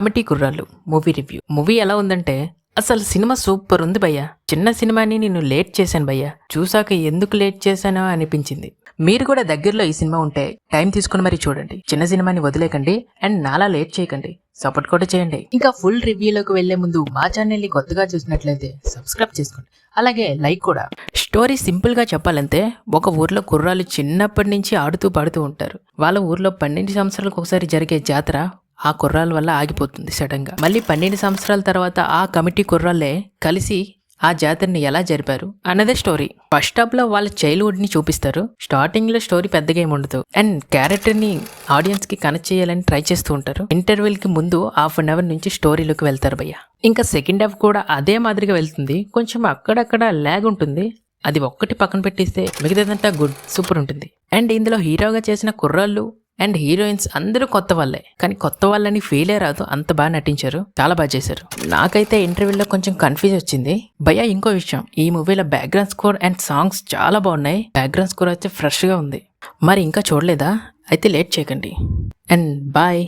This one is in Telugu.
కమిటీ కుర్రాళ్ళు మూవీ రివ్యూ. మూవీ ఎలా ఉందంటే అసలు సినిమా సూపర్ ఉంది భయ్యా. చిన్న సినిమాని నేను లేట్ చేశాను భయ్యా. చూసాక ఎందుకు లేట్ చేశానో అనిపించింది. మీరు కూడా దగ్గరలో ఈ సినిమా ఉంటే టైం తీసుకుని మరి చూడండి. చిన్న సినిమాని వదిలేకండి అండ్ నాలా లేట్ చేయకండి. సపోర్ట్ కూడా చేయండి. ఇంకా ఫుల్ రివ్యూలోకి వెళ్లే ముందు మా ఛానల్ ని కొత్తగా చూసినట్లయితే సబ్స్క్రైబ్ చేసుకోండి, అలాగే లైక్ కూడా. స్టోరీ సింపుల్ గా చెప్పాలంటే ఒక ఊర్లో కుర్రాళ్ళు చిన్నప్పటి నుంచి ఆడుతూ పాడుతూ ఉంటారు. వాళ్ళ ఊర్లో 12 సంవత్సరాలకు ఒకసారి జరిగే జాతర ఆ కుర్రాళ్ళ వల్ల ఆగిపోతుంది సడన్ గా. మళ్ళీ 12 సంవత్సరాల తర్వాత ఆ కమిటీ కుర్రాళ్ళే కలిసి ఆ జాతరని ఎలా జరిపారు అన్నదే స్టోరీ. ఫస్ట్ హాఫ్ లో వాళ్ళ చైల్డ్హుడ్ ని చూపిస్తారు. స్టార్టింగ్ లో స్టోరీ పెద్దగా ఏమి ఉండదు అండ్ క్యారెక్టర్ ని ఆడియన్స్ కి కనెక్ట్ చేయాలని ట్రై చేస్తూ ఉంటారు. ఇంటర్వెల్ కి ముందు ½ నుంచి స్టోరీలోకి వెళ్తారు భయ్య. ఇంకా సెకండ్ హాఫ్ కూడా అదే మాదిరిగా వెళ్తుంది. కొంచెం అక్కడక్కడ ల్యాగ్ ఉంటుంది. అది ఒక్కటి పక్కన పెట్టిస్తే మిగతాదంతా గుడ్ సూపర్ ఉంటుంది. అండ్ ఇందులో హీరోగా చేసిన కుర్రాళ్ళు అండ్ హీరోయిన్స్ అందరూ కొత్త వాళ్ళే, కానీ కొత్త వాళ్ళని ఫీలే రాదు, అంత బాగా నటించారు, చాలా బాగా చేశారు. నాకైతే ఇంటర్వ్యూలో కొంచెం కన్ఫ్యూజ్ వచ్చింది భయ్యా. ఇంకో విషయం, ఈ మూవీలో బ్యాక్గ్రౌండ్ స్కోర్ అండ్ సాంగ్స్ చాలా బాగున్నాయి. బ్యాక్గ్రౌండ్ స్కోర్ అయితే ఫ్రెష్ గా ఉంది. మరి ఇంకా చూడలేదా? అయితే లేట్ చేయకండి అండ్ బాయ్.